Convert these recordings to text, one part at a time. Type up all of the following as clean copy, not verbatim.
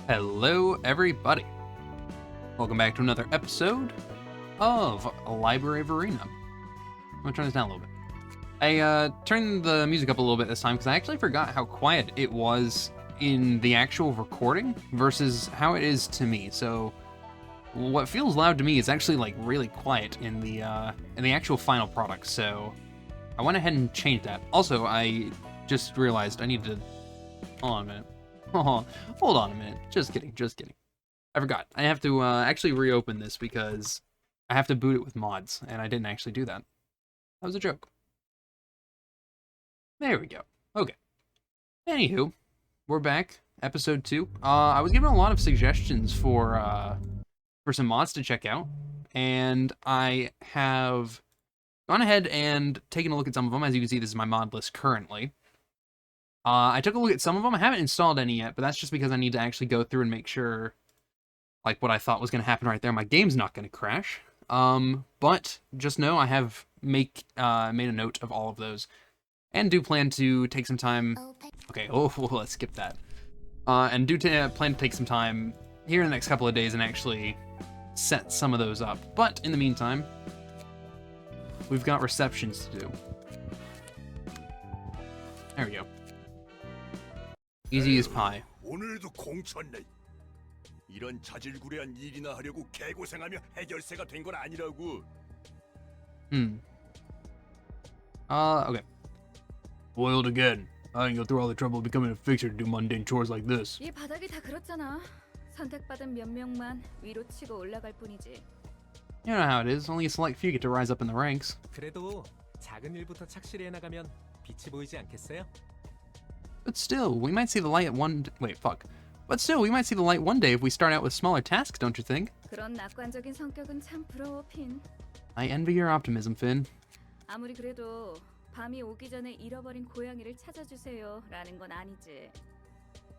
Hello, everybody. Welcome back to another episode of A Library of Ruina. I'm gonna turn this down a little bit. I turned the music up a little bit this time because I actually forgot how quiet it was in the actual recording versus how it is to me. So what feels loud to me is actually like really quiet in the actual final product. So I went ahead and changed that. Also, I just realized I need to hold on a minute. Oh, hold on a minute. Just kidding. I forgot. I have to actually reopen this because I have to boot it with mods, and I didn't actually do that. That was a joke. There we go. Okay. Anywho, we're back. Episode 2. I was given a lot of suggestions for some mods to check out, and I have gone ahead and taken a look at some of them. As you can see, this is my mod list currently. I took a look at some of them. I haven't installed any yet, but that's just because I need to actually go through and make sure, like, what I thought was going to happen right there. My game's not going to crash. But just know I have made a note of all of those, and do plan to take some time. Okay, let's skip that. And plan to take some time here in the next couple of days and actually set some of those up. But in the meantime, we've got receptions to do. There we go. Easy as pie. 오늘도 공쳤네. 이런 자질구레한 일이나 하려고 개고생하며 해결사가 된 건 아니라고. Okay. Boiled again. I didn't go through all the trouble of becoming a fixer to do mundane chores like this. 이 바닥이 다 그렇잖아. 선택받은 몇 명만 위로 치고 올라갈 뿐이지. You know how it is. Only a select few get to rise up in the ranks. 그래도 작은 일부터 착실히 해나가면 빛이 보이지 않겠어요? But still, we might see the light But still, we might see the light one day if we start out with smaller tasks, don't you think? 그런 낙관적인 성격은 참 부러워, 핀. I envy your optimism, Finn. 아무리 그래도 밤이 오기 전에 잃어버린 고양이를 찾아주세요라는 건 아니지.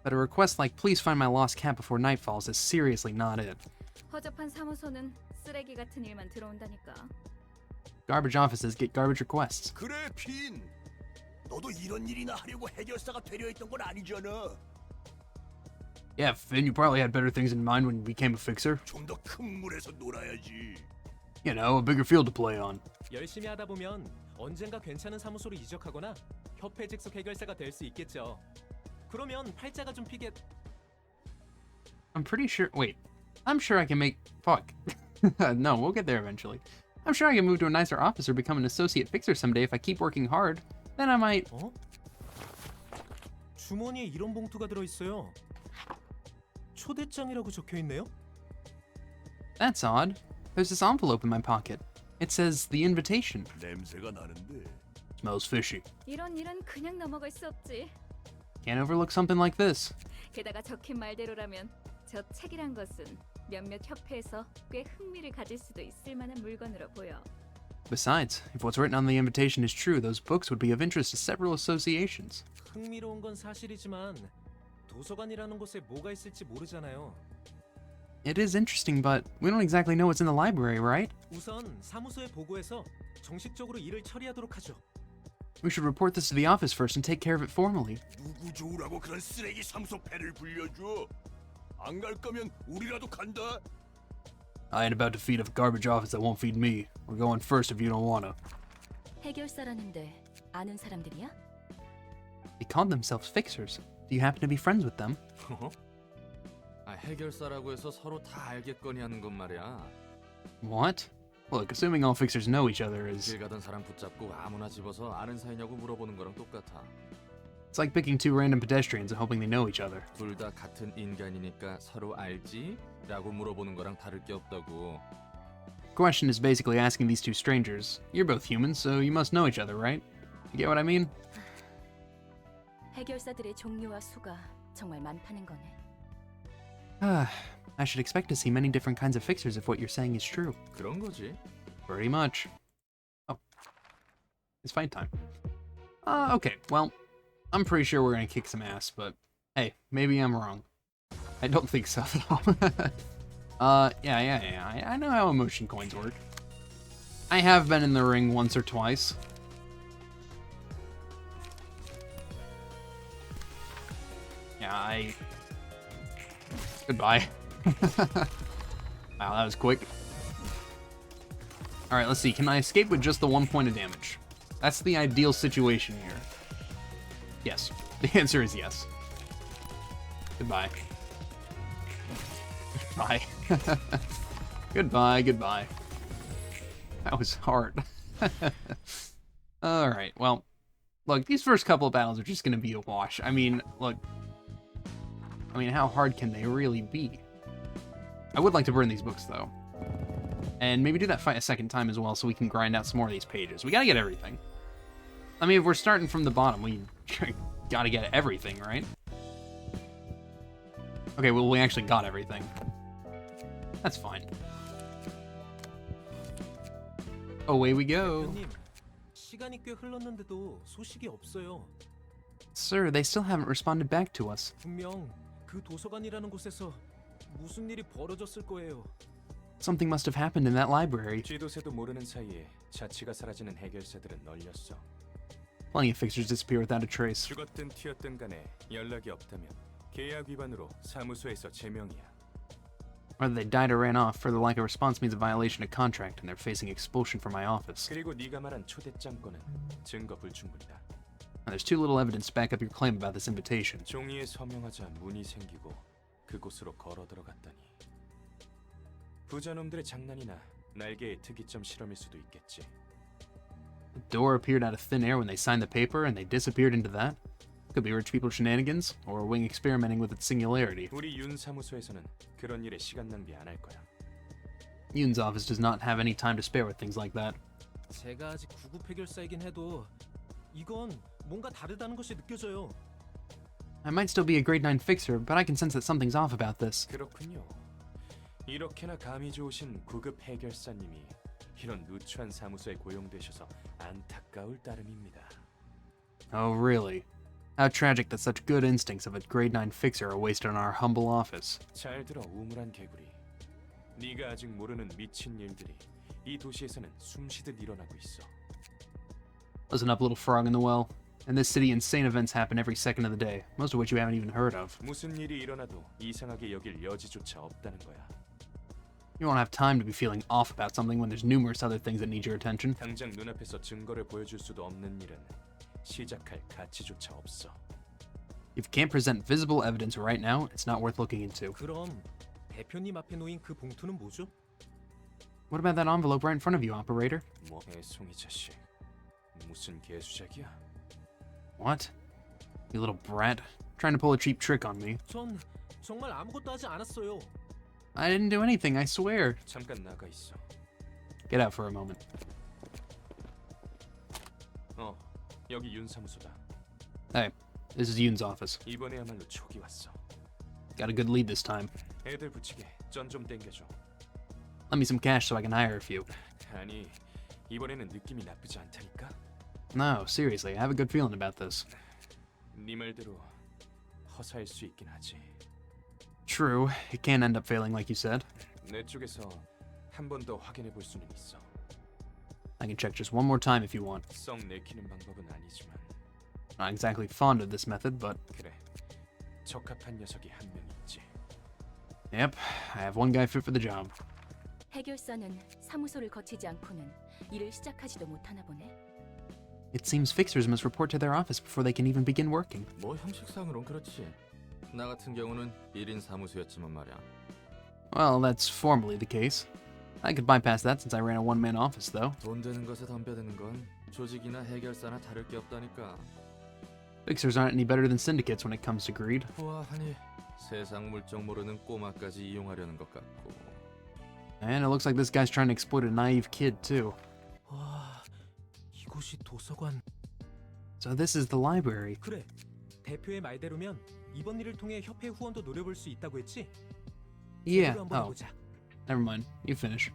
But a request like please find my lost cat before night falls is seriously not it. 허접한 사무소는 쓰레기 같은 일만 들어온다니까. Garbage offices get garbage requests. 그래, 핀. 너도 이런 일이나 하려고 해결사가 되려 했던 건 아니잖아. Yeah, Finn, you probably had better things in mind when you became a fixer. 좀 더 큰 물에서 놀아야지. You know, a bigger field to play on. 열심히 하다 보면 언젠가 괜찮은 사무소로 이적하거나 협회 직속 해결사가 될 수 있겠죠. 그러면 팔자가 좀 피게. I'm sure I can make... Fuck. No, we'll get there eventually. I'm sure I can move to a nicer office or become an associate fixer someday if I keep working hard. Then I might... 어? 주머니에 이런 봉투가 들어 있어요. 초대장이라고 적혀 있네요. That's odd. There's this envelope in my pocket. It says the invitation. 냄새가 나는데. Smells fishy. 이런 일은 그냥 넘어갈 수 없지. Can't overlook something like this. 게다가 적힌 말대로라면 저 책이란 것은 몇몇 협회에서 꽤 흥미를 가질 수도 있을 만한 물건으로 보여. Besides, if what's written on the invitation is true, those books would be of interest to several associations. 흥미로운 건 사실이지만 도서관이라는 곳에 뭐가 있을지 모르잖아요. It is interesting, but we don't exactly know what's in the library, right? 우선 사무소에 보고해서 정식적으로 일을 처리하도록 하죠. We should report this to the office first and take care of it formally. 누구 좋으라고 그런 쓰레기 사무소 배를 불려줘. 안 갈 거면 우리라도 간다. I ain't about to feed a garbage office that won't feed me. We're going first if you don't wanna. 해결사라는데 아는 사람들이야? They called themselves fixers. Do you happen to be friends with them? 해결사라고 해서 서로 다 알겠거니 하는 건 말이야. What? Look, assuming all fixers know each other is... 길 가던 사람 붙잡고 아무나 집어서 아는 사이냐고 물어보는 거랑 똑같아. It's like picking two random pedestrians and hoping they know each other. 둘 다 같은 인간이니까 서로 알지? 라고 물어보는 거랑 다를 게 없다고. The question is basically asking these two strangers. You're both humans, so you must know each other, right? You get what I mean? 해결사들의 종류와 수가 정말 많다는 거네. I should expect to see many different kinds of fixers if what you're saying is true. 그런 거지. Pretty much. Oh. It's fight time. Okay, well, I'm pretty sure we're gonna kick some ass, but hey, maybe I'm wrong. I don't think so, though. Yeah. I know how emotion coins work. I have been in the ring once or twice. Yeah, Goodbye. Wow, that was quick. Alright, let's see. Can I escape with just the 1 point of damage? That's the ideal situation here. Yes. The answer is yes. Goodbye. Goodbye. Goodbye, goodbye. That was hard. Alright, well, look, these first couple of battles are just going to be a wash. I mean, look. I mean, how hard can they really be? I would like to burn these books, though. And maybe do that fight a second time as well so we can grind out some more of these pages. We gotta get everything. I mean, if we're starting from the bottom, we gotta get everything, right? Okay, well, we actually got everything. That's fine. Away we go. 대표님, 시간이 꽤 흘렀는데도 소식이 없어요. Sir, they still haven't responded back to us. 분명 그 도서관이라는 곳에서 무슨 일이 벌어졌을 거예요. Something must have happened in that library. 쥐도새도 모르는 사이에 자취가 사라지는 해결사들은 널렸어. Plenty of fixers disappear without a trace. 죽었든 튀었든 간에 연락이 없다면 계약 위반으로 사무소에서 제명이야. Whether they died or ran off, further lack of response means a violation of contract, and they're facing expulsion from my office. 그리고 네가 말한 초대장 건은 증거 불충분이다. And there's too little evidence to back up your claim about this invitation. 종이에 서명하자 문이 생기고 그곳으로 걸어 들어갔다니. 부자놈들의 장난이나 날개의 특이점 실험일 수도 있겠지. The door appeared out of thin air when they signed the paper, and they disappeared into that. Could be rich people shenanigans, or a wing experimenting with its singularity. 우리 윤 사무소에서는 그런 일에 시간 낭비 안 할 거야. Yoon's office does not have any time to spare with things like that. 제가 아직 9급 해결사이긴 해도 이건 뭔가 다르다는 것이 느껴져요. I might still be a grade 9 fixer, but I can sense that something's off about this. 그렇군요. 이렇게나 감이 좋으신 9급 해결사님이 이런 누추한 사무소에 고용되셔서 안타까울 따름입니다. Oh, really? How tragic that such good instincts of a grade 9 fixer are wasted on our humble office. 잘 들어 우물한 개구리. 네가 아직 모르는 미친 일들이 이 도시에서는 숨쉬듯 일어나고 있어. Listen up, little frog in the well. In this city, insane events happen every second of the day, most of which you haven't even heard of. 무슨 일이 일어나도 이상하게 여길 여지조차 없다는 거야. You won't have time to be feeling off about something when there's numerous other things that need your attention. 당장 눈앞에서 증거를 보여줄 수도 없는 일은 시작할 가치조차 없어. If you can't present visible evidence right now, it's not worth looking into. 그럼 대표님 앞에 놓인 그 봉투는 뭐죠? What about that envelope right in front of you, operator? 뭐 애송이 자식. 무슨 개수작이야? What? You little brat. Trying to pull a cheap trick on me. 전 정말 아무것도 하지 않았어요. I didn't do anything, I swear. 잠깐 나가 있어. Get out for a moment. 여기 윤 사무소다. Hey, this is Yoon's office. 이번에야말로 촉이 왔어. Got a good lead this time. 애들 붙이게 전 좀 땡겨줘. Let me some cash so I can hire a few. 아니, 이번에는 느낌이 나쁘지 않다니까? No, seriously, I have a good feeling about this. 네 말대로 허사일 수 있긴 하지. True, it can end up failing like you said. 내 쪽에서 한 번 더 확인해 볼 수는 있어. I can check just one more time if you want. 썩 내키는 방법은 아니지만. Not exactly fond of this method, but 그래, 적합한 녀석이 한 명 있지. yep, I have one guy fit for the job. 해결사는 사무소를 거치지 않고는 일을 시작하지도 못하나 보네. It seems fixers must report to their office before they can even begin working. 뭐 형식상으론 그렇지. 나 같은 경우는 1인 사무소였지만 말이야. Well, that's formally the case. I could bypass that since I ran a one-man office, though. 돈 되는 것에 덤벼드는 건 조직이나 해결사나 다를 게 없다니까. Fixers aren't any better than syndicates when it comes to greed. 보아하니 세상 물정 모르는 꼬마까지 이용하려는 것 같고. And it looks like this guy's trying to exploit a naive kid, too. 와, 이곳이 도서관. So this is the library. 그래, 대표의 말대로면 이번 일을 통해 협회 후원도 노려볼 수 있다고 했지? Yeah, 제대로 한번 oh, 해보자. never mind. You finish.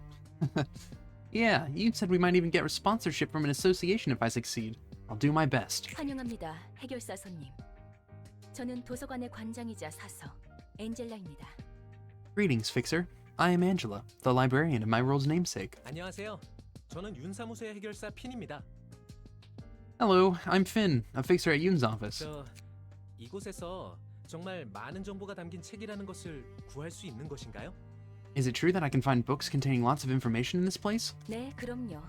Yeah, you said we might even get sponsorship from an association if I succeed. I'll do my best. 환영합니다, 해결사 손님. 저는 도서관의 관장이자 사서 엔젤라입니다. Greetings, Fixer. I am Angela, the librarian of my role's namesake. 안녕하세요. 저는 윤 사무소의 해결사 핀입니다. Hello, I'm Finn, a fixer at Yoon's office. 저 이곳에서 정말 많은 정보가 담긴 책이라는 것을 구할 수 있는 것인가요? Is it true that I can find books containing lots of information in this place? 네, 그럼요.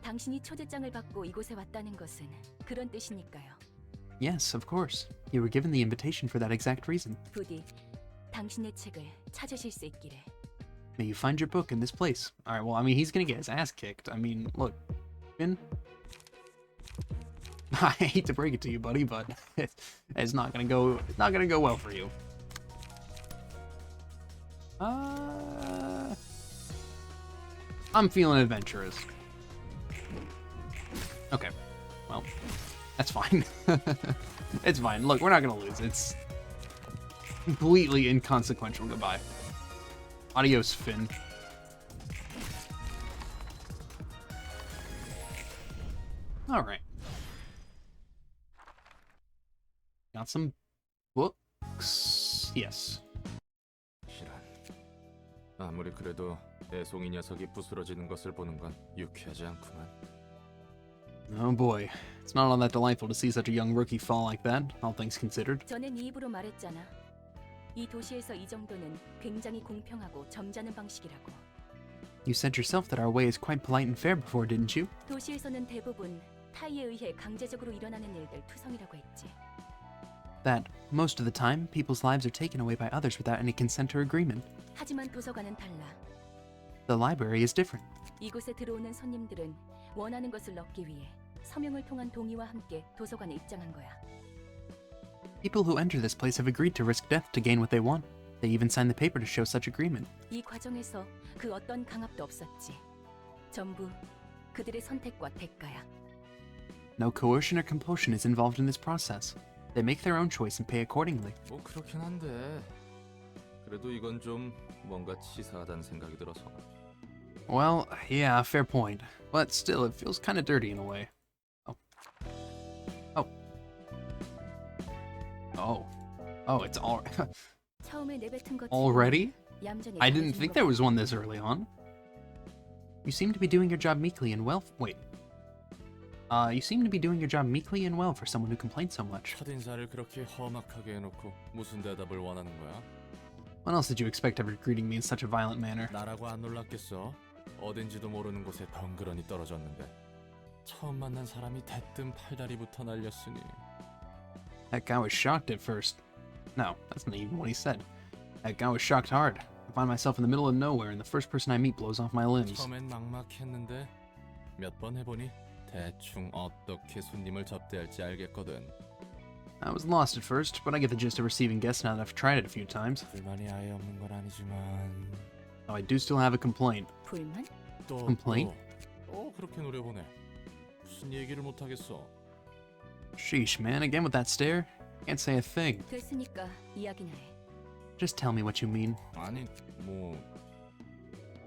당신이 초대장을 받고 이곳에 왔다는 것은 그런 뜻이니까요. Yes, of course. You were given the invitation for that exact reason. 부디 당신의 책을 찾으실 수 있기를. May you find your book in this place. Alright, well, I mean, he's gonna get his ass kicked. I mean, look, Finn. I hate to break it to you, buddy, but it's not gonna go well for you. I'm feeling adventurous. Okay, well, that's fine. It's fine. Look, we're not gonna lose. It's completely inconsequential. Goodbye. Adios, Finn. All right. Got some books. Yes. 실한. 아무리 그래도 애송이 녀석이 부스러지는 것을 보는 건 유쾌하지 않구만. Oh boy. It's not all that delightful to see such a young rookie fall like that, all things considered. 전에 네 입으로 말했잖아. 이 도시에서 이 정도는 굉장히 공평하고 점잖은 방식이라고. You said yourself that our way is quite polite and fair before, didn't you? 도시에서는 대부분 타이에 의해 강제적으로 일어나는 일들 투성이라고 했지. That, most of the time, people's lives are taken away by others without any consent or agreement. 하지만 도서관은 달라. The library is different. 이곳에 들어오는 손님들은 원하는 것을 얻기 위해 서명을 통한 동의와 함께 도서관에 입장한 거야. People who enter this place have agreed to risk death to gain what they want. They even signed the paper to show such agreement. 이 과정에서 그 어떤 강압도 없었지. 전부 그들의 선택과 대가야. No coercion or compulsion is involved in this process. They make their own choice and pay accordingly. 뭐 그렇긴 한데 그래도 이건 좀 뭔가 치사하다는 생각이 들어서. Well, yeah, fair point. But still, it feels kind of dirty in a way. Oh. Oh. Oh. Oh, it's all... 처음에 내뱉은 것 already? 얌전히 I didn't 잘해준 think 것 there was one this early on. You seem to be doing your job meekly and well... Wait. You seem to be doing your job meekly and well for someone who complains so much. 첫인사를 그렇게 험악하게 해놓고 무슨 대답을 원하는 거야? When else did you expect ever greeting me in such a violent manner? 나라고 안 놀랐겠어? 어딘지도 모르는 곳에 덩그러니 떨어졌는데 처음 만난 사람이 대뜸 팔다리부터 날렸으니. That guy was shocked at first. No, that's not even what he said. That guy was shocked hard. I find myself in the middle of nowhere and the first person I meet blows off my limbs. 처음엔 막막했는데 몇 번 해보니 대충 어떻게 손님을 접대할지 알겠거든. I was lost at first, but I get the gist of receiving guests now that I've tried it a few times. 불만이 아예 없는 건 아니지만 Though I do still have a complaint. 불만? 또 Complaint? 그렇게 노려보네. 무슨 얘기를 못 하겠어. Sheesh, man, again with that stare? Can't say a thing. 됐으니까 이야기나 해. Just tell me what you mean. 아니 뭐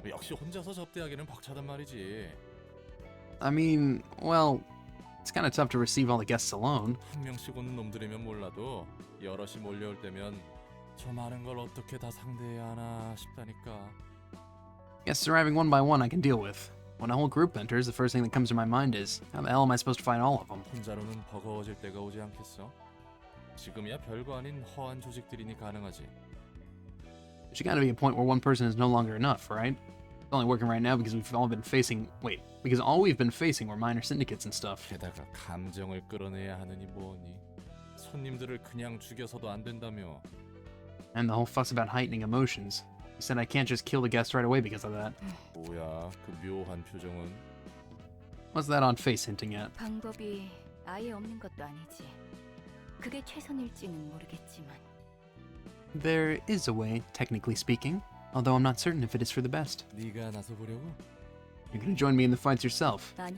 역시 혼자서 접대하기는 벅차단 말이지. I mean, well, it's kind of tough to receive all the guests alone. 한 명씩 오는 놈들이면 몰라도 여럿이 몰려올 때면 저 많은 걸 어떻게 다 상대해야 하나 싶다니까. Guests arriving one by one I can deal with. When a whole group enters, the first thing that comes to my mind is, how the hell am I supposed to fight all of them? 혼자로는 버거워질 때가 오지 않겠어? 지금이야 별거 아닌 허한 조직들이니 가능하지. There's gotta be a point where one person is no longer enough, right? It's only working right now because we've all been facing... Wait, because all we've been facing were minor syndicates and stuff. 게다가 감정을 끌어내야 하느니 뭐니. 손님들을 그냥 죽여서도 안 된다며. And the whole fuss about heightening emotions. You said I can't just kill the guests right away because of that. 뭐야 그 묘한 표정은. What's that on face hinting at? 방법이 아예 없는 것도 아니지. 그게 최선일지는 모르겠지만. There is a way, technically speaking, although I'm not certain if it is for the best. 네가 나서 보려고? You're gonna join me in the fights yourself. 아니,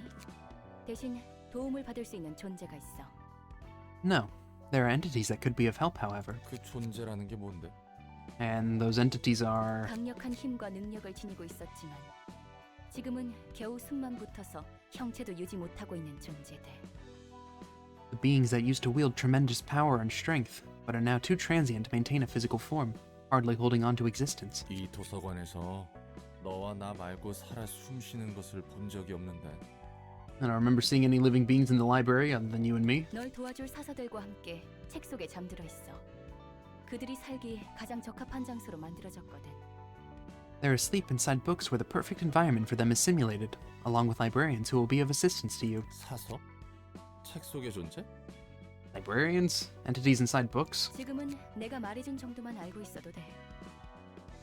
대신 도움을 받을 수 있는 존재가 있어. No. There are entities that could be of help, however. 그 존재라는 게 뭔데? And those entities are... 강력한 힘과 능력을 지니고 있었지만 지금은 겨우 숨만 붙어서 형체도 유지 못하고 있는 존재들. the beings that used to wield tremendous power and strength, but are now too transient to maintain a physical form, hardly holding on to existence. 이 도서관에서 너와 나 말고 살아 숨쉬는 것을 본 적이 없는데. I don't remember seeing any living beings in the library other than you and me. 널 도와줄 사서들과 함께 책 속에 잠들어 있어. 그들이 살기 가장 적합한 장소로 만들어졌거든. They're asleep inside books where the perfect environment for them is simulated, along with librarians who will be of assistance to you. 사서? 책 속의 존재? Librarians? Entities inside books? 지금은 내가 말해준 정도만 알고 있어도 돼.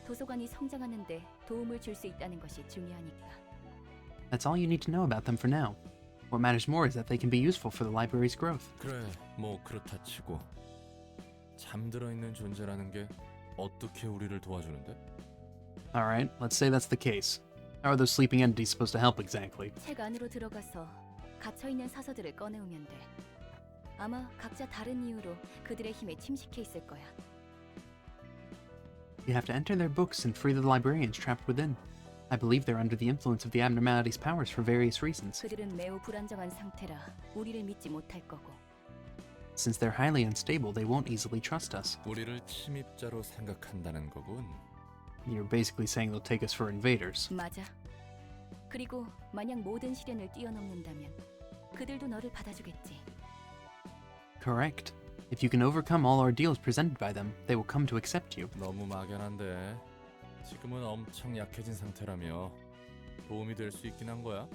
도서관이 성장하는데 도움을 줄 수 있다는 것이 중요하니까. That's all you need to know about them for now. What matters more is that they can be useful for the library's growth. 그래, 뭐 그렇다 치고 잠들어 있는 존재라는 게 어떻게 우리를 도와주는데? Alright, let's say that's the case. How are those sleeping entities supposed to help exactly? 책 안으로 들어가서 갇혀있는 사서들을 꺼내오면 돼. 아마 각자 다른 이유로 그들의 힘에 침식해 있을 거야. You have to enter their books and free the librarians trapped within. I believe they're under the influence of the abnormality's powers for various reasons. 그들은 매우 불안정한 상태라 우리를 믿지 못할 거고. Since they're highly unstable, they won't easily trust us. 우리를 침입자로 생각한다는 거군. You're basically saying they'll take us for invaders. 맞아. 그리고 만약 모든 시련을 뛰어넘는다면 그들도 너를 받아주겠지. Correct. If you can overcome all ordeals presented by them, they will come to accept you. 너무 막연한데 지금은 엄청 약해진 상태라며 도움이 될 수 있긴 한 거야?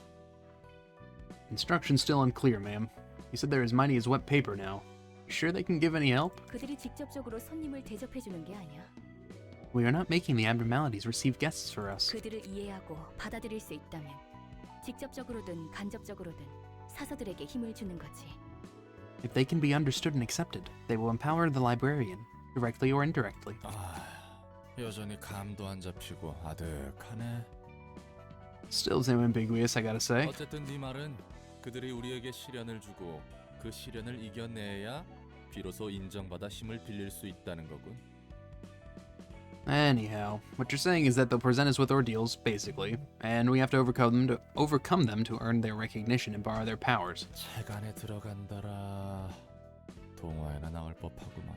Instructions still unclear, ma'am. You said they're as mighty as wet paper now. You sure they can give any help? 그들이 직접적으로 손님을 대접해주는 게 아니야. We are not making the abnormalities receive guests for us. 그들을 이해하고 받아들일 수 있다면 직접적으로든 간접적으로든 사서들에게 힘을 주는 거지. If they can be understood and accepted, they will empower the librarian, directly or indirectly. 여전히 감도 안 잡히고 아득하네. Still so ambiguous, I gotta say. 어쨌든 네 말은 그들이 우리에게 시련을 주고 그 시련을 이겨내야 비로소 인정받아 힘을 빌릴 수 있다는 거군. Anyhow, what you're saying is that they'll present us with ordeals, basically, and we have to overcome them to earn their recognition and borrow their powers. 책 안에 들어간다라. 동화에나 나올 법하구만.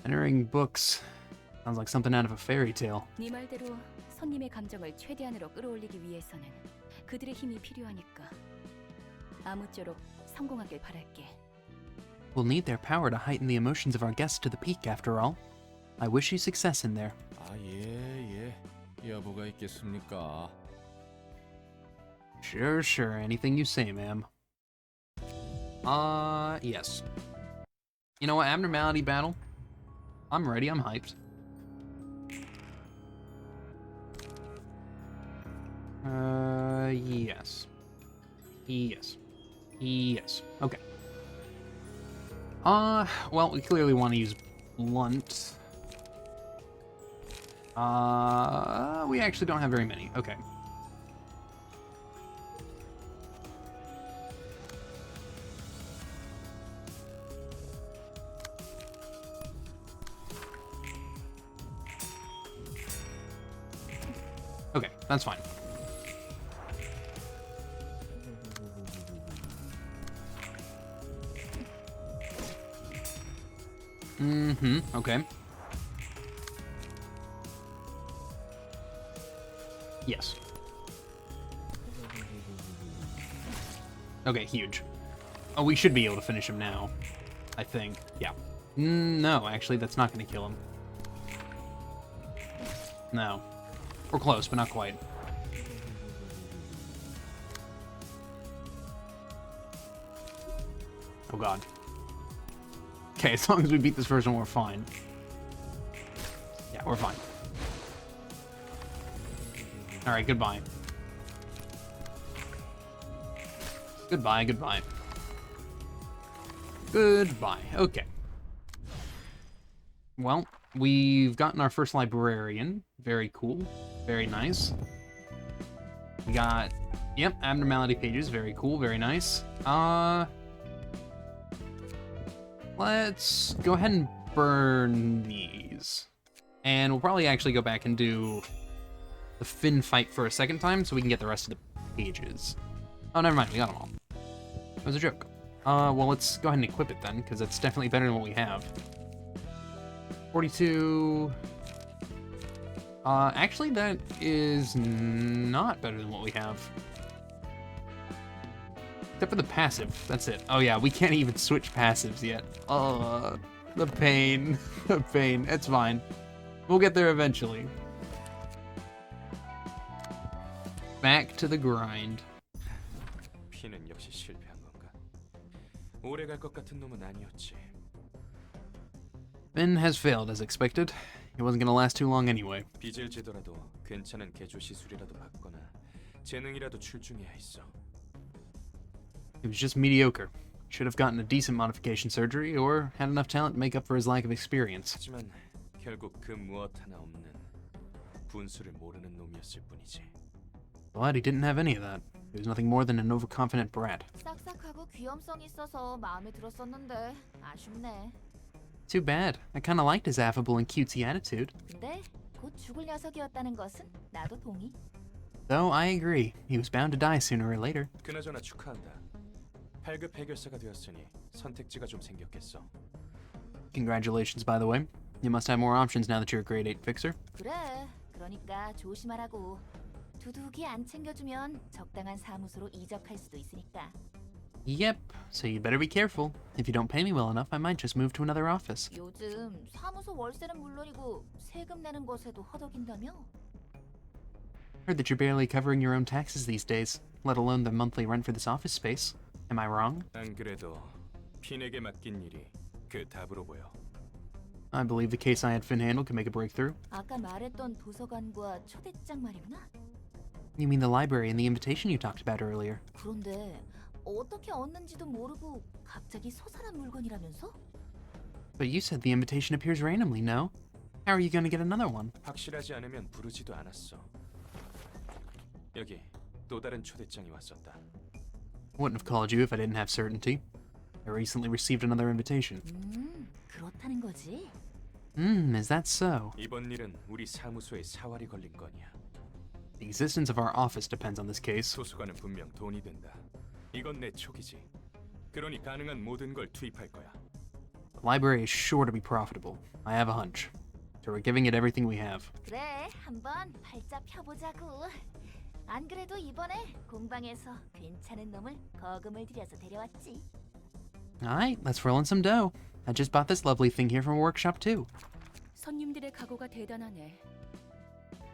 Entering books sounds like something out of a fairy tale. 네 말대로 손님의 감정을 최대한으로 끌어올리기 위해서는 그들의 힘이 필요하니까 아무쪼록 성공하길 바랄게. We'll need their power to heighten the emotions of our guests to the peak, after all. I wish you success in there. 예. 여부가 있겠습니까? Sure. Anything you say, ma'am. Yes. You know what? Abnormality battle. I'm ready. I'm hyped. Yes. Okay. Well, we clearly want to use blunt. We actually don't have very many. Okay. Okay, that's fine. Okay. Yes. Okay, huge. Oh, we should be able to finish him now. I think. Yeah. No, actually, that's not going to kill him. No. We're close, but not quite. Oh god. Okay, as long as we beat this first one, we're fine. Yeah, we're fine. Alright, goodbye. Goodbye. Okay. Well, we've gotten our first librarian. Very cool. Very nice. We got... Yep, abnormality pages. Very cool. Very nice. Let's go ahead and burn these. And we'll probably actually go back and do the Finn fight for a second time so we can get the rest of the pages. Oh, never mind. We got them all. That was a joke. Well, let's go ahead and equip it then, because it's definitely better than what we have. 42... actually, that is not better than what we have. Except for the passive. That's it. Oh yeah, we can't even switch passives yet. The pain. The pain. It's fine. We'll get there eventually. Back to the grind. 피는 역시 실패한 건가? 오래 갈 것 같은 놈은 아니었지. Finn has failed as expected. He wasn't gonna last too long anyway. 빚을 지더라도 괜찮은 개조 시술이라도 받거나 재능이라도 출중해야 했어. He was just mediocre. Should have gotten a decent modification surgery or had enough talent to make up for his lack of experience. 하지만 결국 그 무엇 하나 없는 분수를 모르는 놈이었을 뿐이지. But he didn't have any of that. He was nothing more than an overconfident brat. 싹싹하고 귀염성이 있어서 마음에 들었었는데 아쉽네. Too bad. I kinda liked his affable and cutesy attitude. 근데 곧 죽을 녀석이었다는 것은 나도 동의. Though I agree, he was bound to die sooner or later. 그나저나 축하한다. 8급 해결사가 되었으니 선택지가 좀 생겼겠어. Congratulations, by the way. You must have more options now that you're a grade 8 fixer. 그래. 그러니까 조심하라고. 두둑이 안 챙겨주면 적당한 사무소로 이적할 수도 있으니까. Yep, so you'd better be careful. If you don't pay me well enough, I might just move to another office. 요즘 사무소 월세는 물론이고 세금 내는 것에도 허덕인다며? Heard that you're barely covering your own taxes these days, let alone the monthly rent for this office space. Am I wrong? 안 그래도 핀에게 맡긴 일이 그 답으로 보여. I believe the case I had Finn handle could make a breakthrough. 아까 말했던 도서관과 초대장 말이구나? You mean the library and the invitation you talked about earlier? 그런데 어떻게 얻는지도 모르고 갑자기 솟아난 물건이라면서? But you said the invitation appears randomly, no? How are you going to get another one? 확실하지 않으면 부르지도 않았어. 여기 또 다른 초대장이 왔었다. Wouldn't have called you if I didn't have certainty. I recently received another invitation. 그렇다는 거지? Is that so? 이번 일은 우리 사무소에 사활이 걸린 건이야. The existence of our office depends on this case. 도서관은 분명 돈이 든다. 이건 내 촉이지. 그러니 가능한 모든 걸 투입할 거야. The library is sure to be profitable. I have a hunch. So we're giving it everything we have. 그래, 한번 팔자 펴보자고. 안 그래도 이번에 공방에서 괜찮은 놈을 거금을 들여서 데려왔지. Alright, let's roll in some dough. I just bought this lovely thing here from a workshop too. 손님들의 각오가 대단하네.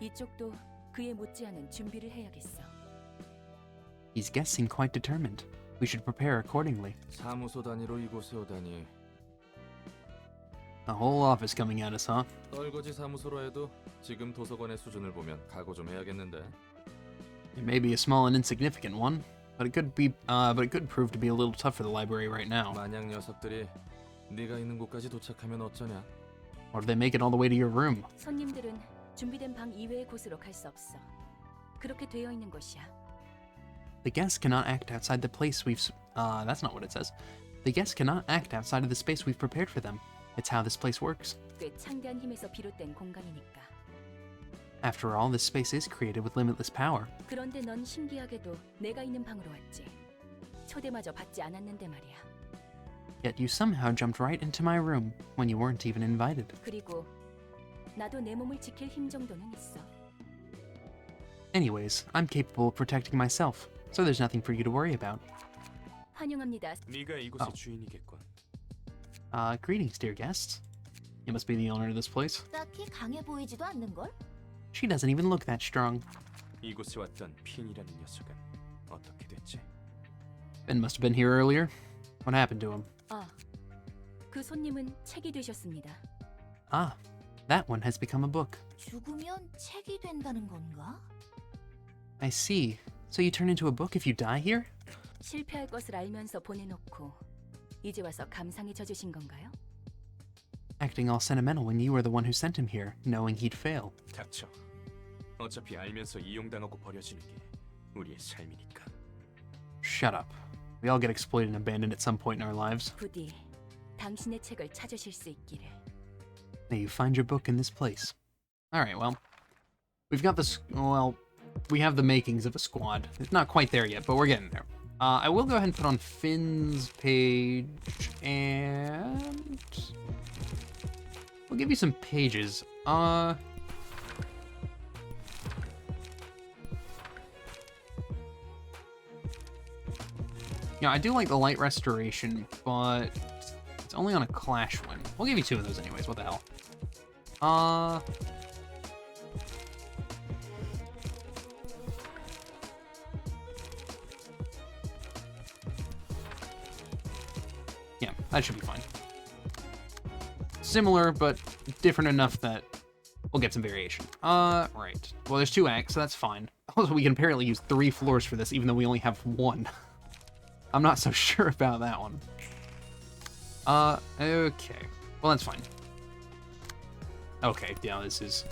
이쪽도 그에 못지않은 준비를 해야겠어. These guests seem quite determined. We should prepare accordingly. 사무소 단위로 이곳에 오다니. A whole office coming at us, huh? 떨거지 사무소로 해도 지금 도서관의 수준을 보면 각오 좀 해야겠는데. It may be a small and insignificant one, but it could prove to be a little tough for the library right now. 만약 녀석들이 네가 있는 곳까지 도착하면 어쩌냐? Or if they make it all the way to your room? 손님들은 준비된 방 이외의 곳으로 갈 수 없어. 그렇게 되어 있는 것이야. The guests cannot act outside the place that's not what it says. The guests cannot act outside of the space we've prepared for them. It's how this place works. 꽤 창대한 힘에서 비롯된 공간이니까. After all, this space is created with limitless power. 그런데 넌 신기하게도 내가 있는 방으로 왔지. 초대마저 받지 않았는데 말이야. Yet you somehow jumped right into my room when you weren't even invited. 그리고 나도 내 몸을 지킬 힘 정도는 있어. Anyways, I'm capable of protecting myself, so there's nothing for you to worry about. 환영합니다. 네가 이곳의 주인이겠군. Greetings, dear guests. You must be the owner of this place. 딱히 강해 보이지도 않는걸? She doesn't even look that strong. 이곳에 왔던 핀이라는 녀석은 어떻게 됐지? Ben must have been here earlier. What happened to him? 그 손님은 책이 되셨습니다. Ah, that one has become a book. 죽으면 책이 된다는 건가? I see. So you turn into a book if you die here? 실패할 것을 알면서 보내놓고 이제 와서 감상에 젖으신 건가요? Acting all sentimental when you were the one who sent him here, knowing he'd fail. 닥쳐. 어차피 알면서 이용당하고 버려지는 게 우리의 삶이니까. Shut up. We all get exploited and abandoned at some point in our lives. 부디 당신의 책을 찾으실 수 있기를. May you find your book in this place. Alright, well, we've got this, well, we have the makings of a squad. It's not quite there yet, but we're getting there. I will go ahead and put on Finn's page, and we'll give you some pages. Yeah, I do like the light restoration, but it's only on a clash win. We'll give you 2 of those anyways. What the hell? Yeah, that should be fine. Similar, but different enough that we'll get some variation. Right. Well, there's 2 acts, so that's fine. Also, we can apparently use 3 floors for this, even though we only have 1. I'm not so sure about that one. Okay. Well, that's fine. Okay, yeah, this is,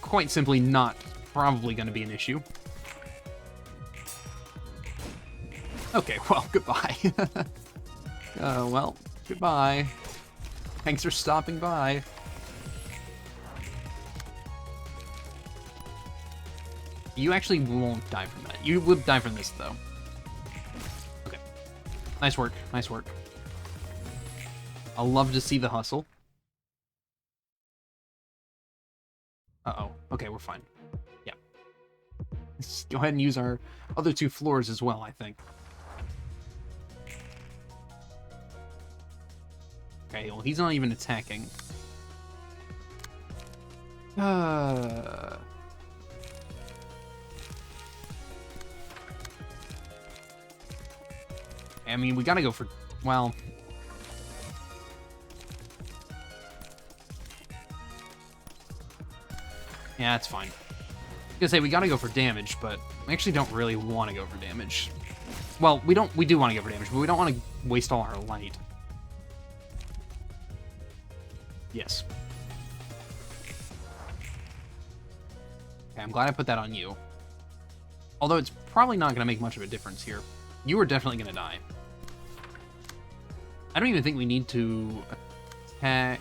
quite simply not probably going to be an issue. Okay, well, goodbye. Well, goodbye. Thanks for stopping by. You actually won't die from that. You would die from this, though. Okay. Nice work. Nice work. I'll love to see the hustle. Uh-oh. Okay, we're fine. Yeah. Let's go ahead and use our other 2 floors as well, I think. Okay, well, he's not even attacking. I mean, we gotta go for... Well... Yeah, that's fine. I was gonna say, we gotta go for damage, but we actually don't really want to go for damage. Well, we do want to go for damage, but we don't want to waste all our light. Yes. Okay, I'm glad I put that on you. Although it's probably not going to make much of a difference here. You are definitely going to die. I don't even think we need to attack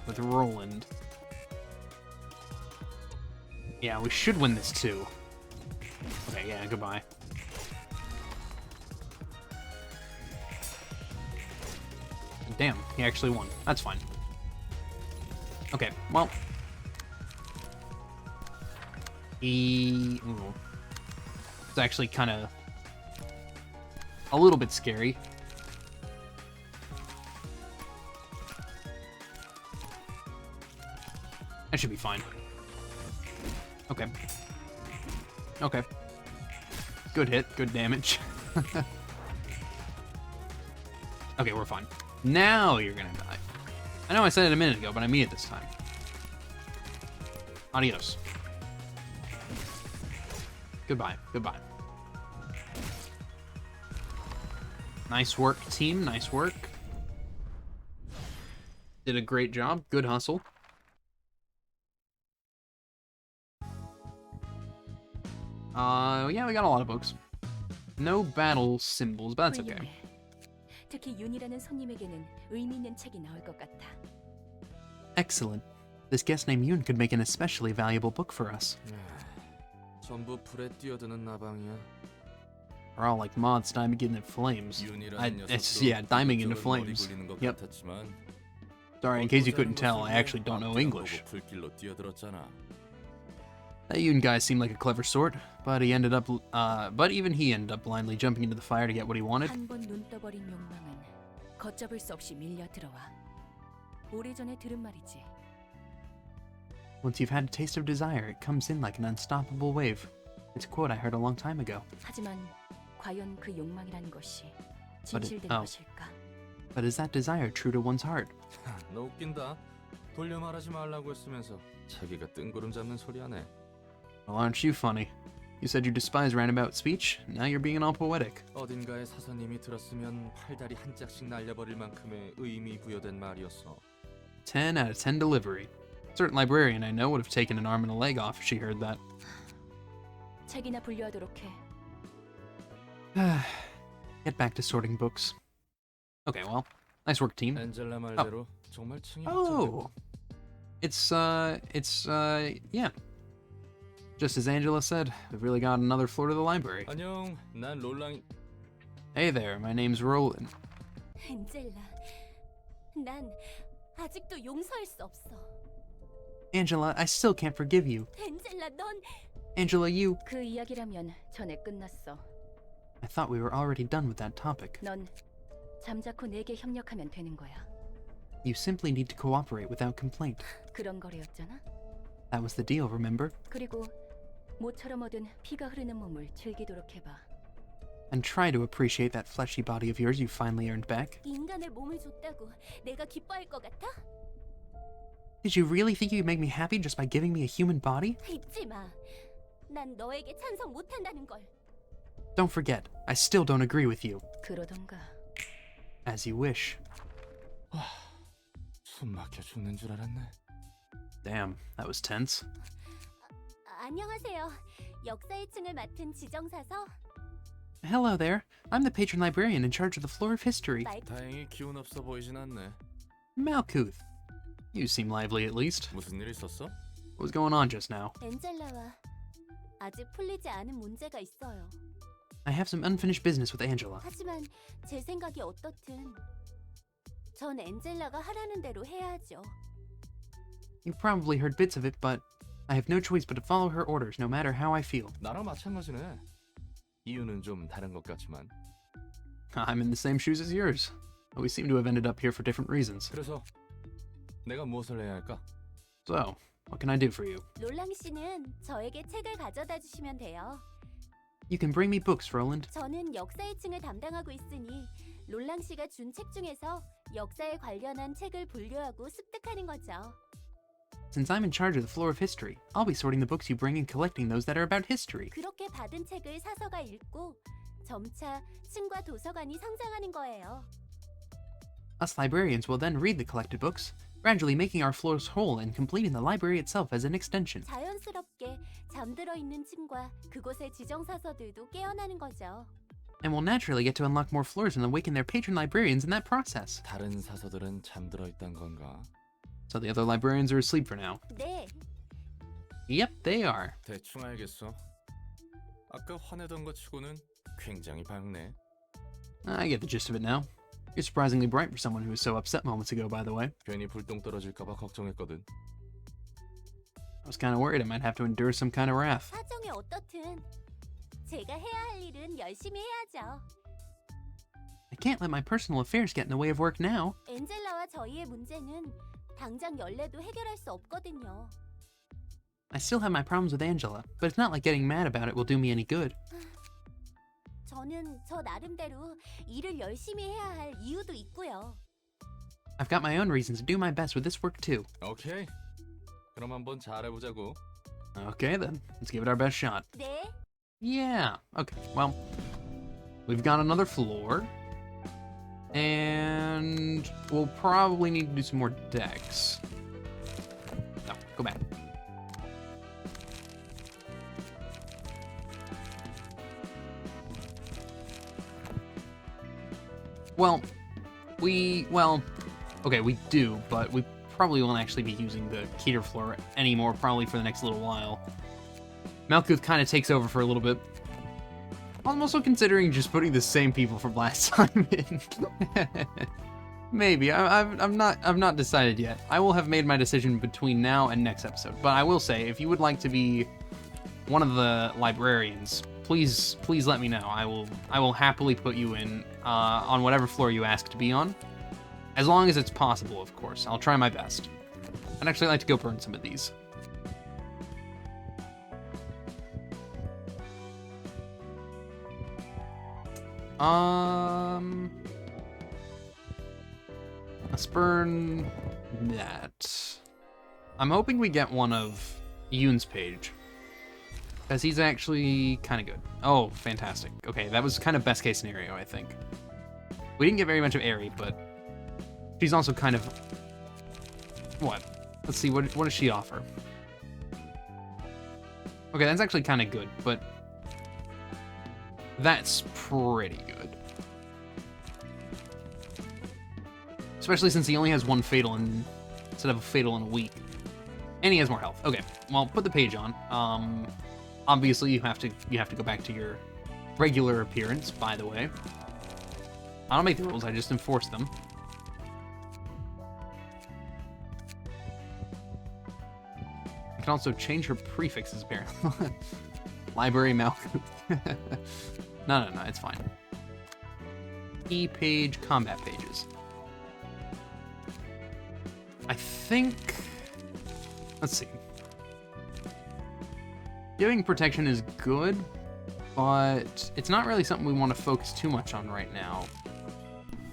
with Roland. Yeah, we should win this too. Okay, yeah, goodbye. Damn, he actually won. That's fine. Okay, well. Ooh. It's actually kind of a little bit scary. That should be fine. Okay. Okay. Good hit, good damage. Okay, we're fine. Now you're gonna die. I know I said it a minute ago, but I mean it this time. Adios. Goodbye. Goodbye. Nice work, team. Nice work. Did a great job. Good hustle. Yeah, we got a lot of books. No battle symbols, but that's okay. 훌륭해. 특히 윤이라는 손님에게는 의미 있는 책이 나올 것 같아. Excellent. This guest named Yoon could make an especially valuable book for us. 전부 불에 뛰어드는 나방이야. We're all like moths diving into flames. Yeah, diving into flames. Yep. Sorry, in case you couldn't tell, I actually don't know English. That Yoon guy seemed like a clever sort, but even he ended up blindly jumping into the fire to get what he wanted. 한 번 눈 떠버린 욕망은 걷잡을 수 없이 밀려 들어와. 오래전에 들은 말이지. Once you've had a taste of desire, it comes in like an unstoppable wave. It's a quote I heard a long time ago. 하지만 과연 그 욕망이라는 것이 But 진실된 oh. 것일까? But is that desire true to one's heart? 너 웃긴다. 돌려 말하지 말라고 했으면서 자기가 뜬구름 잡는 소리 하네. Well, aren't you funny? You said you despise roundabout speech. Now you're being all poetic. 어딘가의 사서님이 들었으면 팔다리 한 짝씩 날려버릴 만큼의 의미 부여된 말이었어. 10 out of 10 delivery. A certain librarian I know would have taken an arm and a leg off if she heard that. 책이나 분류하도록 해. Get back to sorting books. Okay, well, nice work, team. 엔젤라 말대로 정말 층이 Oh, it's yeah. Just as Angela said, we've really got another floor to the library. 안녕, 난 롤랑이. Hey there, my name's Roland. 엔젤라, 난 아직도 용서할 수 없어. Angela, I still can't forgive you. 엔젤라, 넌 Angela, you... 그 이야기라면 전에 끝났어. I thought we were already done with that topic. 넌 잠자코 내게 협력하면 되는 거야. You simply need to cooperate without complaint. 그런 거래였잖아. That was the deal, remember? 그리고 모처럼 얻은 피가 흐르는 몸을 즐기도록 해봐. And try to appreciate that fleshy body of yours you finally earned back. 인간의 몸을 줬다고 내가 기뻐할 것 같아? Did you really think you could make me happy just by giving me a human body? 잊지 마. 난 너에게 찬성 못한다는 걸. Don't forget, I still don't agree with you. 그러던가. As you wish. 숨 막혀 죽는 줄 알았네. Damn, that was tense. 안녕하세요. 역사의 층을 맡은 지정사서 Hello there. I'm the patron librarian in charge of the floor of history. 다행히 기운 없어 보이진 않네. Malkuth. You seem lively at least. 무슨 일 있었어? What was going on just now? 엔젤라와 아직 풀리지 않은 문제가 있어요. I have some unfinished business with Angela. 하지만 제 생각이 어떻든 전 엔젤라가 하라는 대로 해야죠. You probably heard bits of it, but I have no choice but to follow her orders no matter how I feel. 나랑 마찬가지네. 이유는 좀 다른 것 같지만. I'm in the same shoes as yours. We seem to have ended up here for different reasons. 그래서 내가 무엇을 해야 할까? So, what can I do for you? 롤랑 씨는 저에게 책을 가져다 주시면 돼요. You can bring me books, Roland. 저는 역사의 층을 담당하고 있으니 롤랑 씨가 준 책 중에서 역사에 관련한 책을 분류하고 습득하는 거죠. Since I'm in charge of the floor of history, I'll be sorting the books you bring and collecting those that are about history. 그렇게 받은 책을 사서가 읽고 점차 층과 도서관이 성장하는 거예요. Us librarians will then read the collected books, gradually making our floors whole and completing the library itself as an extension. 자연스럽게 잠들어 있는 층과 그곳의 지정사서들도 깨어나는 거죠. And we'll naturally get to unlock more floors and awaken their patron librarians in that process. 다른 사서들은 잠들어 있단 건가? So the other librarians are asleep for now. 네, Yep, they are. 대충 알겠어. 아까 화내던 것 치고는 굉장히 밝네. I get the gist of it now. You're surprisingly bright for someone who was so upset moments ago, by the way. 괜히 불똥 떨어질까봐 걱정했거든. I was kind of worried I might have to endure some kind of wrath. 사정이 어떻든 제가 해야 할 일은 열심히 해야죠. I can't let my personal affairs get in the way of work now. 엔젤라와 저희의 문제는 당장 연례도 해결할 수 없거든요. I still have my problems with Angela, but it's not like getting mad about it will do me any good. 저는 저 나름대로 일을 열심히 해야 할 이유도 있고요. I've got my own reasons to do my best with this work too. 오케이. 그럼 한번 잘해보자고. Okay then, let's give it our best shot. 네, Yeah, okay, well, we've got another floor. And we'll probably need to do some more decks. No, go back. Well, okay, we do, but we probably won't actually be using the Keter floor anymore, probably for the next little while. Malkuth kind of takes over for a little bit. I'm also considering just putting the same people from last time in. Maybe. I've not decided yet. I will have made my decision between now and next episode. But I will say, if you would like to be one of the librarians, please let me know. I will happily put you in on whatever floor you ask to be on, as long as it's possible, of course. I'll try my best. I'd actually like to go burn some of these. Let's burn that. I'm hoping we get one of Yoon's page, because he's actually kind of good. Oh, fantastic. Okay, that was kind of best case scenario, I think. We didn't get very much of Aerie, but she's also kind of... What? Let's see, what does she offer? Okay, that's actually kind of good, but that's pretty good. Especially since he only has one fatal instead of a fatal in a week. And he has more health. Okay, well, put the page on. Obviously you have to go back to your regular appearance, by the way. I don't make the rules, I just enforce them. I can also change her prefixes, apparently. Library Malkuth. No, it's fine. key page combat pages. I think... Let's see. Giving protection is good, but it's not really something we want to focus too much on right now.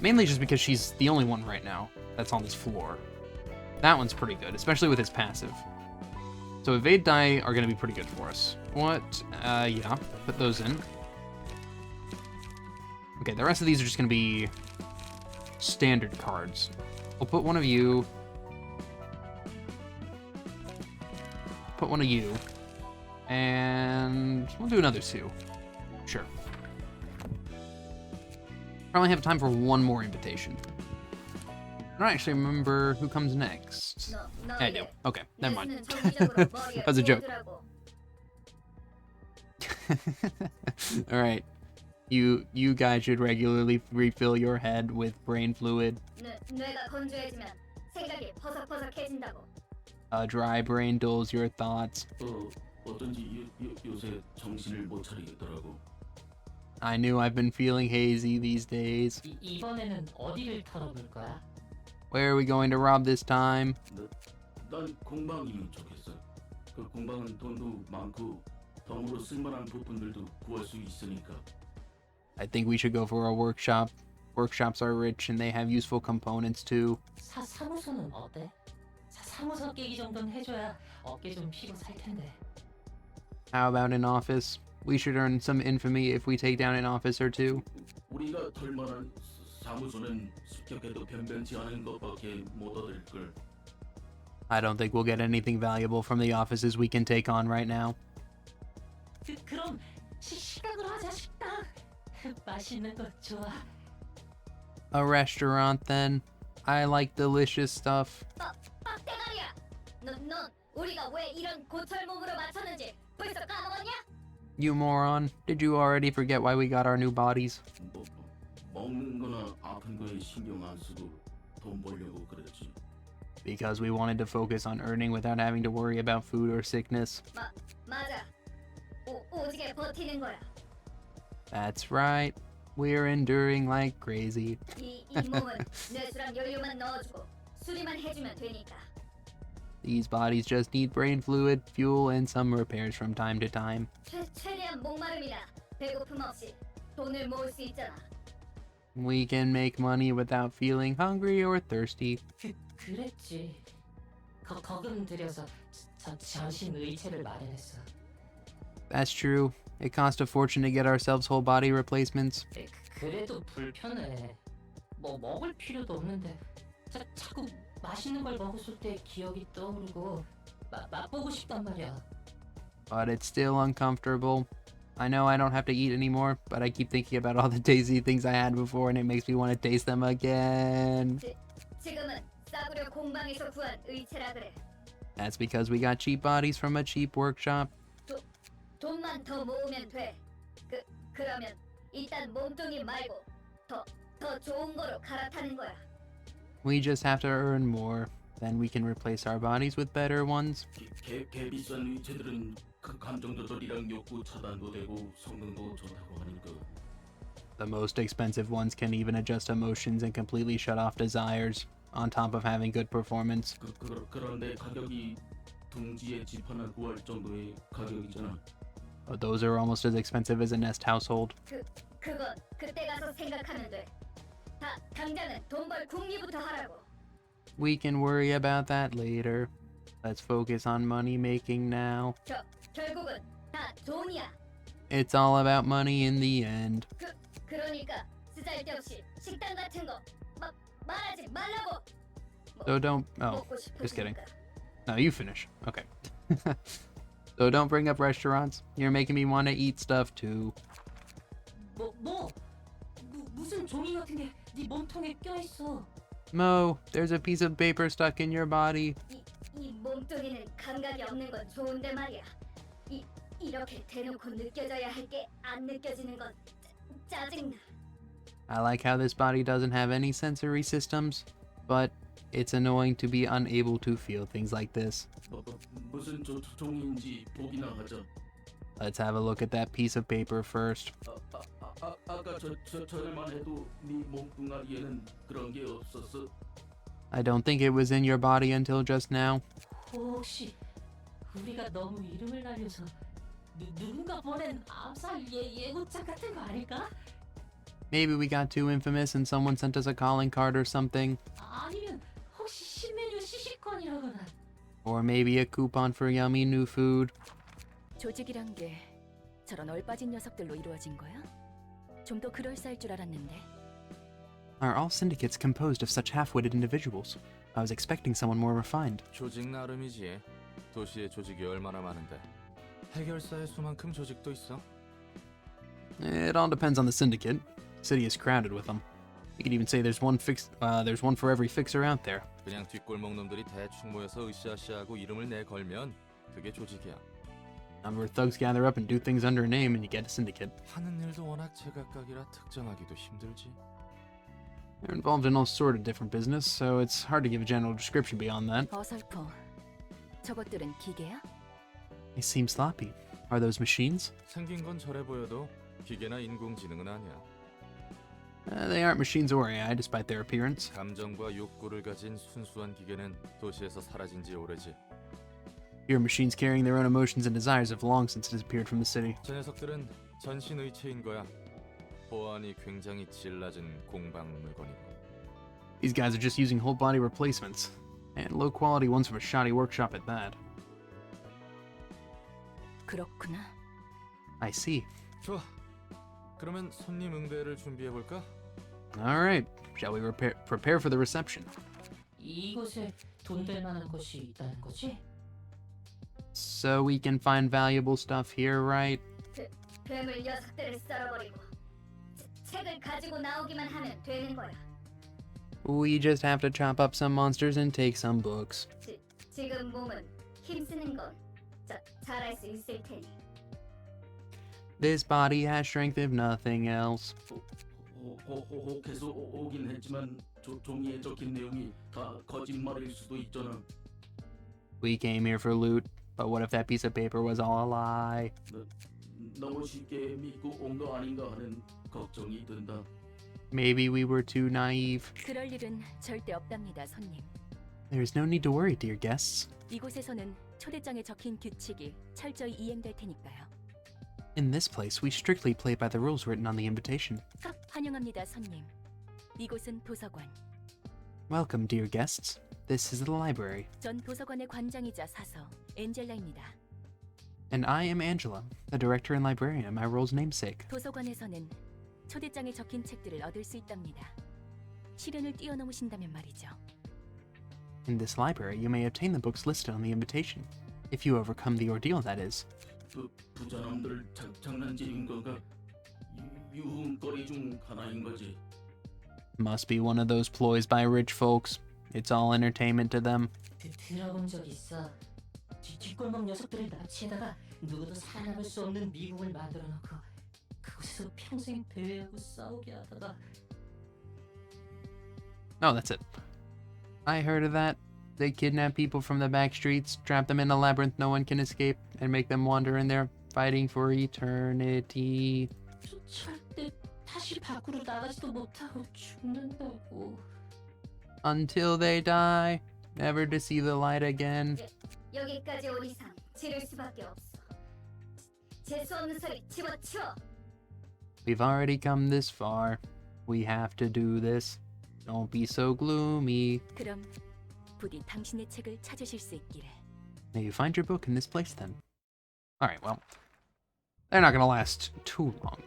Mainly just because she's the only one right now that's on this floor. That one's pretty good, especially with his passive. So evade, die are going to be pretty good for us. What? Yeah, put those in. Okay, the rest of these are just going to be standard cards. We'll put one of you. Put one of you. And we'll do another 2. Sure. Probably have time for one more invitation. I don't actually remember who comes next. I do. Okay, never mind. That was a joke. Alright. You guys should regularly refill your head with brain fluid. A dry brain dulls your thoughts. 어쩐지 요새 정신을 못 차리겠더라고. I knew I've been feeling hazy these days. 이번에는 어디를 털어볼 거야? Where are we going to rob this time? 난 공방이면 좋겠어. 그 공방은 돈도 많고 덤으로 쓸만한 부품들도 구할 수 있으니까. I think we should go for a workshop. Workshops are rich and they have useful components too. 사무소는 어때? 사무소 깨기 정도는 해줘야 어깨 좀 피고 살 텐데. How about an office? We should earn some infamy if we take down an office or two. 우리가 털 만한 사무소는 습격해도 변변치 않은 것밖에 못 얻을 걸. I don't think we'll get anything valuable from the offices we can take on right now. 그럼 식당으로 하자 식당. 맛있는 거 좋아. A restaurant then. I like delicious stuff. 빡대가리야! 넌 우리가 왜 이런 고철 몸으로 맞췄는지 벌써 까먹었냐? You moron. Did you already forget why we got our new bodies? 먹는 거나 아픈 거에 신경 안 쓰고 돈 벌려고 그랬지. Because we wanted to focus on earning without having to worry about food or sickness. 맞아. 오지게 버티는 거야. That's right. We're enduring like crazy. 이 몸은 뇌수랑 연료만 넣어주고 수리만 해주면 되니까. These bodies just need brain fluid, fuel, and some repairs from time to time. 최대한 목마름이나 배고픔 없이 돈을 모을 수 있잖아. We can make money without feeling hungry or thirsty. 그랬지. 거금 들여서 전신 의체를 마련했어. That's true. It cost a fortune to get ourselves whole body replacements. 그래도 불편해. 뭐 먹을 필요도 없는데 자꾸 맛있는 걸 먹었을 때 기억이 떠오르고 맛보고 싶단 말이야. But it's still uncomfortable. I know I don't have to eat anymore, but I keep thinking about all the tasty things I had before and it makes me want to taste them again. 지금은 싸구려 공방에서 구한 의체라 그래. That's because we got cheap bodies from a cheap workshop. 돈만 더 모으면 돼. 그러면 일단 몸뚱이 말고 더 좋은 거로 갈아타는 거야. We just have to earn more. Then we can replace our bodies with better ones. 개 비싼 위체들은 감정 조절이랑 욕구 차단도 되고 성능도 좋다고 하니까. The most expensive ones can even adjust emotions and completely shut off desires, on top of having good performance. 그런데 가격이 둥지에 집 하나 구할 정도의 가격이잖아. But those are almost as expensive as a nest household. 그건 그때 가서 생각하면 돼. 당장은 돈 벌 궁리부터 하라고. We can worry about that later. Let's focus on money making now. 결국은 다 돈이야. It's all about money in the end. 그러니까 쓰잘데없이 식당 같은 거 말하지 말라고. So don't... Oh, 먹고 just kidding. 싶으니까. No, you finish. Okay. So don't bring up restaurants. You're making me want to eat stuff too. 무슨 종이 같은 게 네 몸통에 껴있어. Mo, there's a piece of paper stuck in your body. 이 몸뚱이는 감각이 없는 건 좋은데 말이야. 이렇게 대놓고 느껴져야 할 게 안 느껴지는 건 짜증나. I like how this body doesn't have any sensory systems, but it's annoying to be unable to feel things like this. 무슨 종인지 보기나 하자. Let's have a look at that piece of paper first. 아까 전에만 해도 네 몸뚱아리에는 그런 게 없었어. I don't think it was in your body until just now. 혹시 우리가 너무 이름을 날려서 누군가 보낸 암살 예고장 같은 거 아닐까? Maybe we got too infamous and someone sent us a calling card or something. 아니면 혹시 신메뉴 시식권이라거나. Or maybe a coupon for yummy new food. 조직이란 게 저런 얼빠진 녀석들로 이루어진 거야? 좀 더 그럴싸할 줄 알았는데. Are all syndicates composed of such half-witted individuals? I was expecting someone more refined. 조직 나름이지. 도시에 조직이 얼마나 많은데. 해결사의 수만큼 조직도 있어. It all depends on the syndicate. The city is crowded with them. You could even say there's one for every fixer out there. 그냥 뒷골목 놈들이 대충 모여서 으쌰으쌰하고 이름을 내걸면 그게 조직이야. Number of thugs gather up and do things under a name and you get a syndicate. 하는 일도 워낙 제각각이라 특정하기도 힘들지. They're involved in all sort of different business, so it's hard to give a general description beyond that. 어설퍼. 저것들은 기계야? They seem sloppy. Are those machines? 생긴 건 저래 보여도 기계나 인공지능은 아니야. They aren't machines or AI, despite their appearance. 감정과 욕구를 가진 순수한 기계는 도시에서 사라진 지 오래지. Your machines carrying their own emotions and desires have long since disappeared from the city. 저 녀석들은 전신의체인 거야. 보안이 굉장히 질 낮은 공방 물건이고. These guys are just using whole body replacements, and low quality ones from a shoddy workshop at that. 그렇구나. I see. 좋아. 그러면 손님 응대를 준비해 볼까? All right, shall we prepare for the reception? 이곳에 돈 될 만한 것이 있다는 거지? So we can find valuable stuff here, right? 괴물 녀석들을 썰어버리고 책을 가지고 나오기만 하면 되는 거야. We just have to chop up some monsters and take some books. 지금 몸은 힘쓰는 건 잘할 수 있을 테니. This body has strength if nothing else. 혹해서 오긴 했지만 종이에 적힌 내용이 다 거짓말일 수도 있잖아. We came here for loot, but what if that piece of paper was all a lie? 너무 쉽게 믿고 온 거 아닌가 하는 걱정이 든다. Maybe we were too naive. 그럴 일은 절대 없답니다, 손님. There's no need to worry, dear guests. 이곳에서는 초대장에 적힌 규칙이 철저히 이행될 테니까요. In this place, we strictly play by the rules written on the invitation. 환영합니다, 손님. 이곳은 도서관. Welcome, dear guests. This is the library. 전 도서관의 관장이자 사서 엔젤라입니다. And I am Angela, the director and librarian, my role's namesake. 도서관에서는 초대장에 적힌 책들을 얻을 수 있답니다. 시련을 뛰어넘으신다면 말이죠. In this library, you may obtain the books listed on the invitation. If you overcome the ordeal, that is. 부자놈들 장난질인 건가? 유흥거리 중 하나인 거지. Must be one of those ploys by rich folks. It's all entertainment to them. 들어본 적 있어. 뒷골목 녀석들을 납치해다가 누구도 살아남을 수 없는 미국을 만들어 놓고 그곳에서 평생 대회하고 싸우게 하다가. Oh, that's it. I heard of that. They kidnap people from the back streets, trap them in a labyrinth no one can escape, and make them wander in there, fighting for eternity. 절대 다시 밖으로 나가지도 못하고 죽는다고. Until they die, never to see the light again. 여기까지 온 이상 지를 수밖에 없어. 재수 없는 소리 집어치워. We've already come this far. We have to do this. Don't be so gloomy. 그럼 부디 당신의 책을 찾으실 수 있기를. May you find your book in this place then. Alright, well, they're not gonna last too long.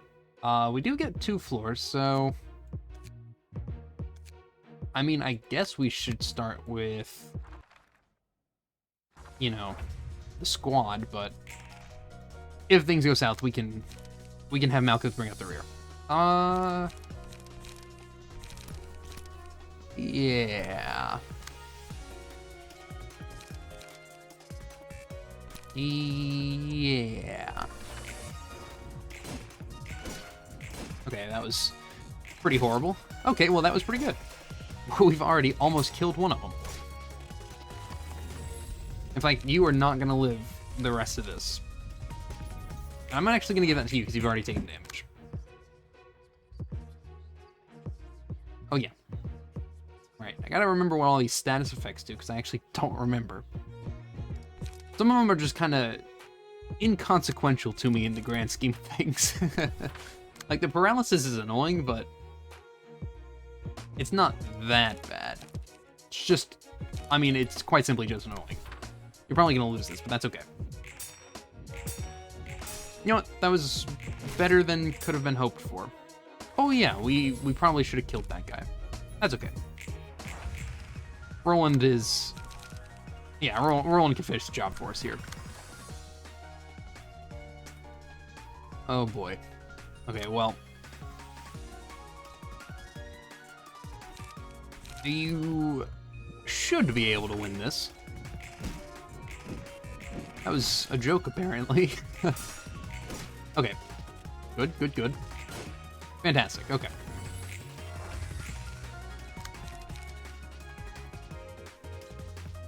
We do get 2 floors, so I mean, I guess we should start with, you know, the squad, but if things go south, we can have Malkuth bring up the rear. Yeah. Yeah. Okay, that was pretty horrible. Okay, well, that was pretty good. We've already almost killed one of them. In fact, you are not going to live the rest of this. I'm actually going to give that to you because you've already taken damage. Oh, yeah. Right, I gotta remember what all these status effects do, because I actually don't remember. Some of them are just kind of inconsequential to me in the grand scheme of things. Like, the paralysis is annoying, but it's not that bad. It's just, I mean, it's quite simply just annoying. You're probably gonna lose this, but that's okay. You know what? That was better than could have been hoped for. Oh yeah, we probably should have killed that guy. That's okay. Roland is... Yeah, Roland can finish the job for us here. Oh boy. Okay, well... You should be able to win this. That was a joke, apparently. Okay. Good, good, good. Fantastic, okay.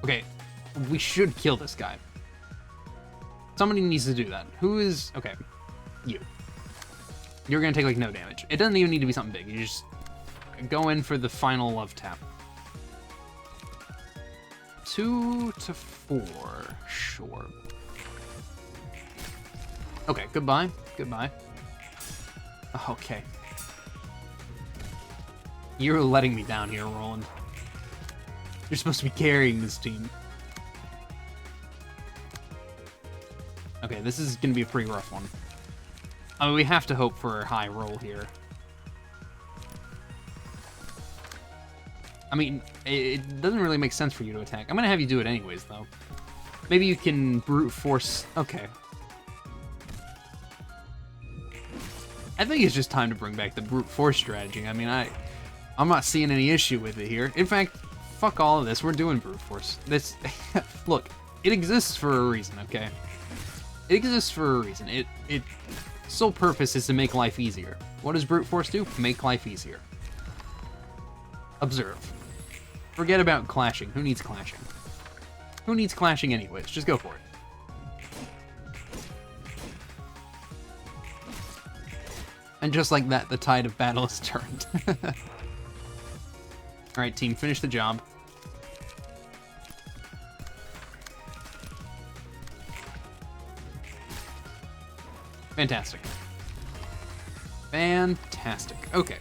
Okay, we should kill this guy. Somebody needs to do that. Who is... Okay, you. You're gonna take, like, no damage. It doesn't even need to be something big. You just go in for the final love tap. 2 to 4, sure. Okay, goodbye, goodbye. Okay. You're letting me down here, Roland. You're supposed to be carrying this team. Okay, this is gonna be a pretty rough one. I mean, we have to hope for a high roll here. I mean, it doesn't really make sense for you to attack. I'm gonna have you do it anyways, though. Maybe you can brute force... Okay. I think it's just time to bring back the brute force strategy. I mean, I'm not seeing any issue with it here. In fact, fuck all of this. We're doing brute force. This... Look, it exists for a reason, okay? It exists for a reason. Its sole purpose is to make life easier. What does brute force do? Make life easier. Observe. Forget about clashing. Who needs clashing? Who needs clashing anyways? Just go for it. And just like that, the tide of battle is turned. Alright, team, finish the job. Fantastic. Fantastic. Okay.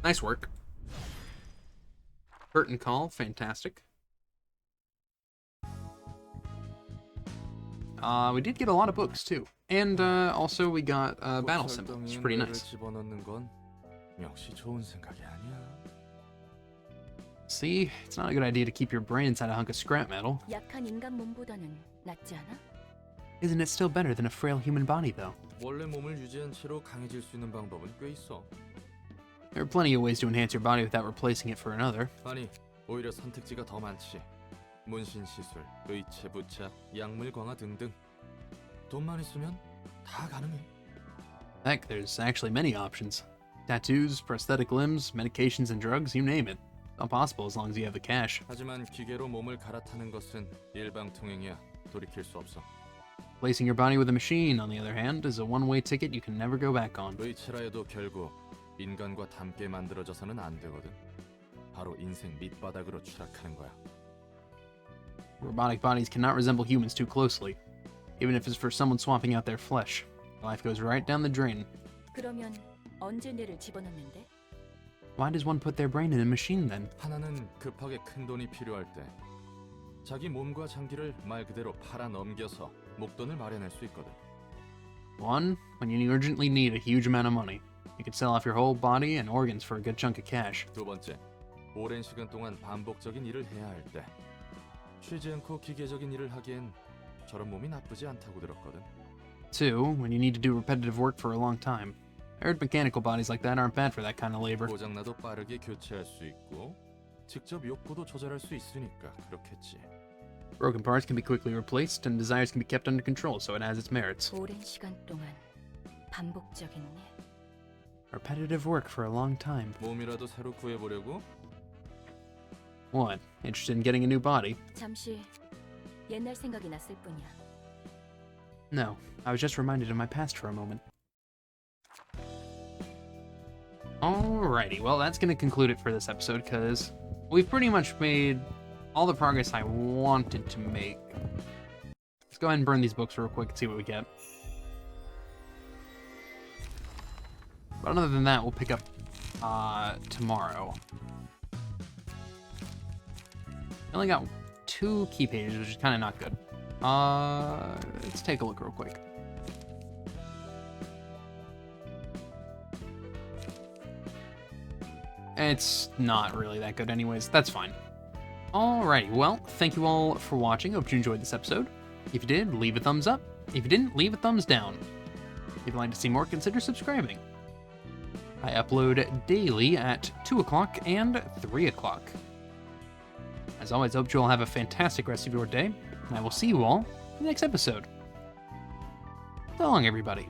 Nice work. Curtain call. Fantastic. We did get a lot of books, too. And also we got battle symbol. It's pretty nice. See, it's not a good idea to keep your brain inside a hunk of scrap metal. 약한 인간 몸보다는 낫지 않아? Isn't it still better than a frail human body, though? 원래 몸을 유지한 채로 강해질 수 있는 방법은 꽤 있어. There are plenty of ways to enhance your body without replacing it for another. 아니, 오히려 선택지가 더 많지. 문신 시술, 의체 부착, 약물 강화 등등. 돈만 있으면 다 가능해. Heck, there's actually many options. Tattoos, prosthetic limbs, medications and drugs, you name it. It's all possible as long as you have the cash. 하지만 기계로 몸을 갈아타는 것은 일방통행이야. 돌이킬 수 없어. Placing your body with a machine, on the other hand, is a one-way ticket you can never go back on. 의체라 해도 결국 인간과 닮게 만들어져서는 안 되거든. 바로 인생 밑바닥으로 추락하는 거야. Robotic bodies cannot resemble humans too closely, even if it's for someone swapping out their flesh. Life goes right down the drain. 그러면 언제 뇌를 집어넣는데? Why does one put their brain in a machine then? 하나는 급하게 큰 돈이 필요할 때 자기 몸과 장기를 말 그대로 팔아 넘겨서 목돈을 마련할 수 있거든. One, when you urgently need a huge amount of money. You can sell off your whole body and organs for a good chunk of cash. 두 번째, 오랜 시간 동안 반복적인 일을 해야 할 때 쉬지 않고 기계적인 일을 하기엔 저런 몸이 나쁘지 않다고 들었거든. Two, when you need to do repetitive work for a long time. I heard mechanical bodies like that aren't bad for that kind of labor. 고장나도 빠르게 교체할 수 있고 직접 욕구도 조절할 수 있으니까 그렇겠지. Broken parts can be quickly replaced, and desires can be kept under control, so it has its merits. 오랜 시간 동안 반복적인 일. Repetitive work for a long time. 몸이라도 새로 구해보려고? What? Interested in getting a new body? 잠시 옛날 생각이 났을 뿐이야. No, I was just reminded of my past for a moment. Alrighty, well, that's going to conclude it for this episode, because we've pretty much made all the progress I wanted to make. Let's go ahead and burn these books real quick and see what we get. But other than that, we'll pick up tomorrow. I only got 2 key pages, which is kind of not good. Let's take a look real quick. It's not really that good anyways. That's fine. Alrighty, well, thank you all for watching. Hope you enjoyed this episode. If you did, leave a thumbs up. If you didn't, leave a thumbs down. If you'd like to see more, consider subscribing. I upload daily at 2 o'clock and 3 o'clock. As always, I hope you all have a fantastic rest of your day, and I will see you all in the next episode. So long, everybody.